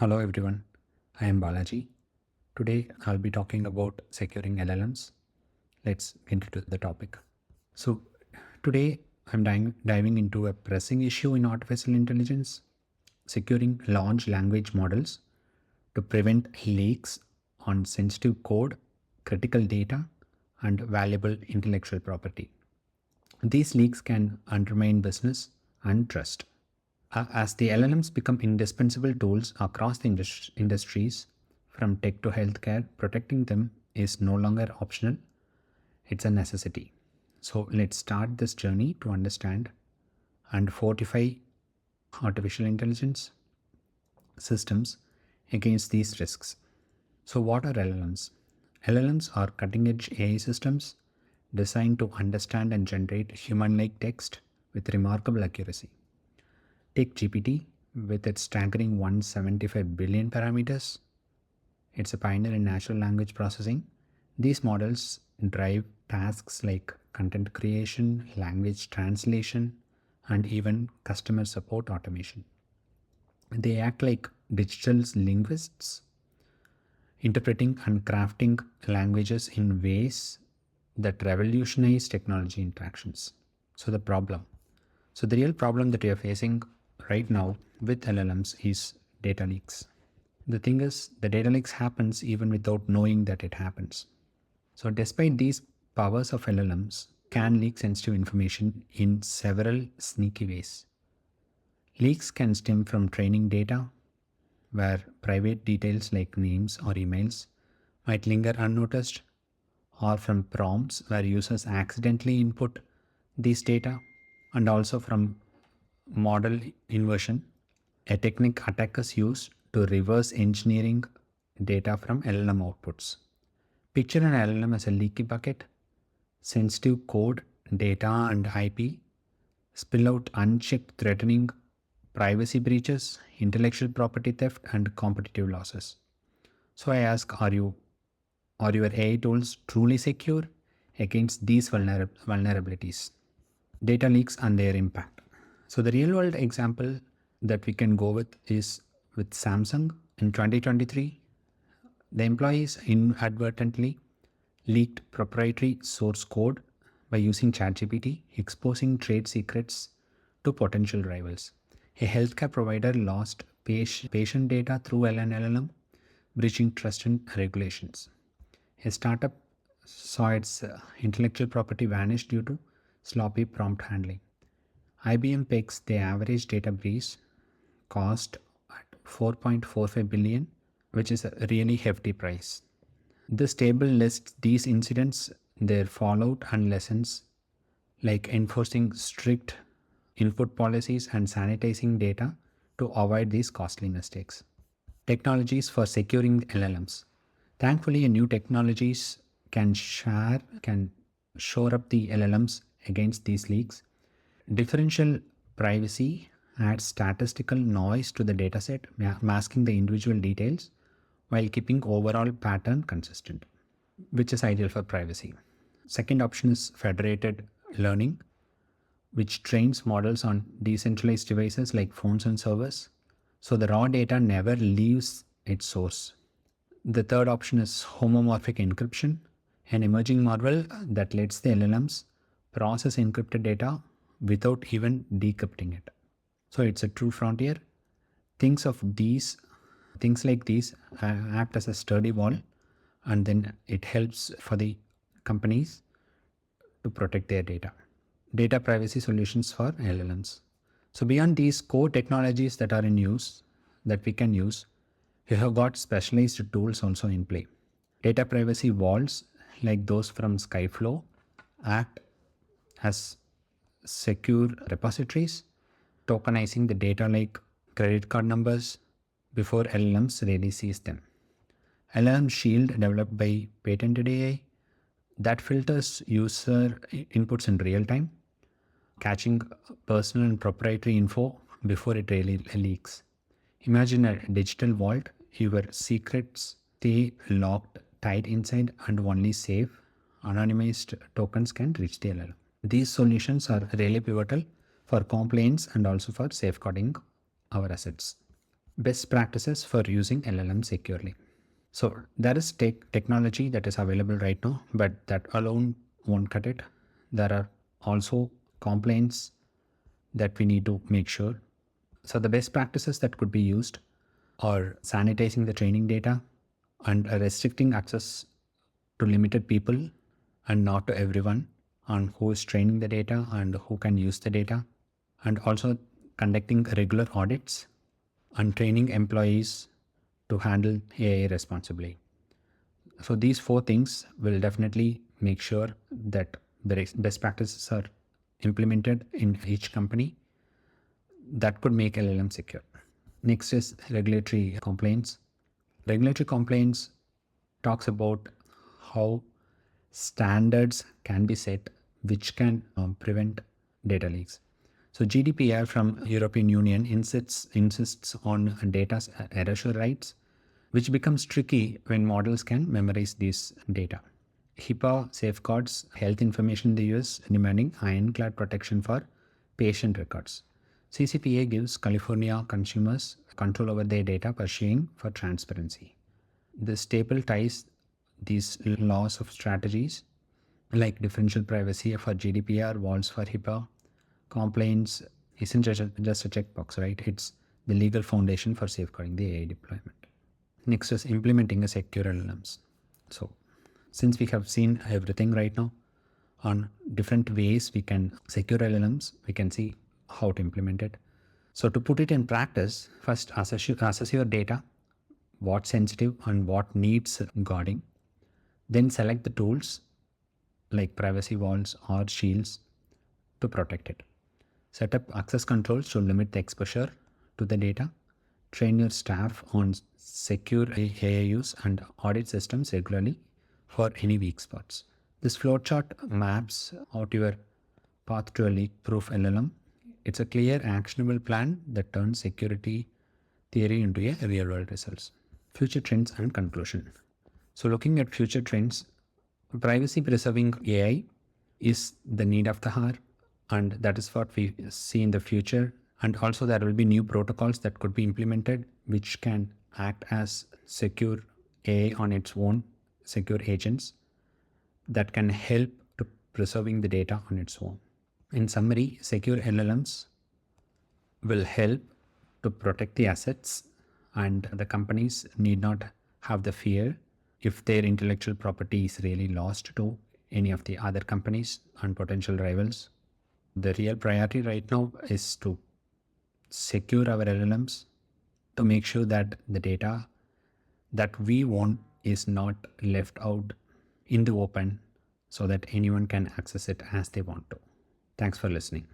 Hello everyone, I am Balaji. Today I'll be talking about securing LLMs. Let's get into the topic. So, today I'm diving into a pressing issue in artificial intelligence, securing large language models to prevent leaks on sensitive code, critical data, and valuable intellectual property. These leaks can undermine business and trust. As the LLMs become indispensable tools across the industries, from tech to healthcare, protecting them is no longer optional, it's a necessity. So let's start this journey to understand and fortify artificial intelligence systems against these risks. So, what are LLMs? LLMs are cutting edge AI systems designed to understand and generate human like text with remarkable accuracy. Take GPT with its staggering 175 billion parameters. It's a pioneer in natural language processing. These models drive tasks like content creation, language translation, and even customer support automation. They act like digital linguists, interpreting and crafting languages in ways that revolutionize technology interactions. So, the real problem that we are facing right now with LLMs is data leaks. The thing is, the data leaks happens even without knowing that it happens. So despite these powers of LLMs, can leak sensitive information in several sneaky ways. Leaks can stem from training data, where private details like names or emails might linger unnoticed, or from prompts where users accidentally input these data, and also from model inversion, a technique attackers use to reverse engineering data from LLM outputs. Picture an LLM as a leaky bucket, sensitive code, data, and IP spill out unchecked, threatening privacy breaches, intellectual property theft, and competitive losses. So I ask, are your AI tools truly secure against these vulnerabilities? Data leaks and their impact. So the real world example that we can go with is with Samsung in 2023. The employees inadvertently leaked proprietary source code by using ChatGPT, exposing trade secrets to potential rivals. A healthcare provider lost patient data through an LLM, breaching trust and regulations. A startup saw its intellectual property vanish due to sloppy prompt handling. IBM pegs the average data breach cost at 4.45 billion, which is a really hefty price. This table lists these incidents, their fallout and lessons, like enforcing strict input policies and sanitizing data to avoid these costly mistakes. Technologies for securing LLMs. Thankfully, new technologies can shore up the LLMs against these leaks. Differential privacy adds statistical noise to the dataset, masking the individual details while keeping overall pattern consistent, which is ideal for privacy. Second option is federated learning, which trains models on decentralized devices like phones and servers, so the raw data never leaves its source. The third option is homomorphic encryption, an emerging model that lets the LLMs process encrypted data without even decrypting it. So it's a true frontier. Things like these act as a sturdy wall, and then it helps for the companies to protect their data. Data privacy solutions for LLMs. So beyond these core technologies that are in use, that we can use, we have got specialized tools also in play. Data privacy vaults like those from Skyflow act as secure repositories, tokenizing the data like credit card numbers before LLMs really sees them. LLM Shield, developed by patented AI, that filters user inputs in real time, catching personal and proprietary info before it really leaks. Imagine a digital vault, your secrets stay locked tight inside, and only safe, anonymized tokens can reach the LLM. These solutions are really pivotal for compliance and also for safeguarding our assets. Best practices for using LLM securely. So there is technology that is available right now, but that alone won't cut it. There are also complaints that we need to make sure. So the best practices that could be used are sanitizing the training data and restricting access to limited people and not to everyone on who is training the data and who can use the data, and also conducting regular audits and training employees to handle AI responsibly. So these four things will definitely make sure that the best practices are implemented in each company that could make LLM secure. Next is regulatory complaints. Regulatory complaints talks about how standards can be set which can prevent data leaks. So GDPR from European Union insists on data's erasure rights, which becomes tricky when models can memorize these data. HIPAA safeguards health information in the US, demanding ironclad protection for patient records. CCPA gives California consumers control over their data, pursuing for transparency. The staple ties these laws of strategies like differential privacy for GDPR, walls for HIPAA. Compliance isn't just a checkbox, right? It's the legal foundation for safeguarding the AI deployment. Next is implementing a secure LLMs. So since we have seen everything right now on different ways we can secure LLMs, we can see how to implement it. So to put it in practice, first assess your data, what's sensitive and what needs guarding. Then select the tools like privacy walls or shields to protect it. Set up access controls to limit the exposure to the data. Train your staff on secure AI use and audit systems regularly for any weak spots. This flowchart maps out your path to a leak-proof LLM. It's a clear, actionable plan that turns security theory into a real-world results. Future trends and conclusion. So looking at future trends, privacy-preserving AI is the need of the hour, and that is what we see in the future. And also there will be new protocols that could be implemented which can act as secure AI on its own, secure agents that can help to preserving the data on its own. In summary, secure LLMs will help to protect the assets, and the companies need not have the fear if their intellectual property is really lost to any of the other companies and potential rivals. The real priority right now is to secure our LLMs, to make sure that the data that we want is not left out in the open so that anyone can access it as they want to. Thanks for listening.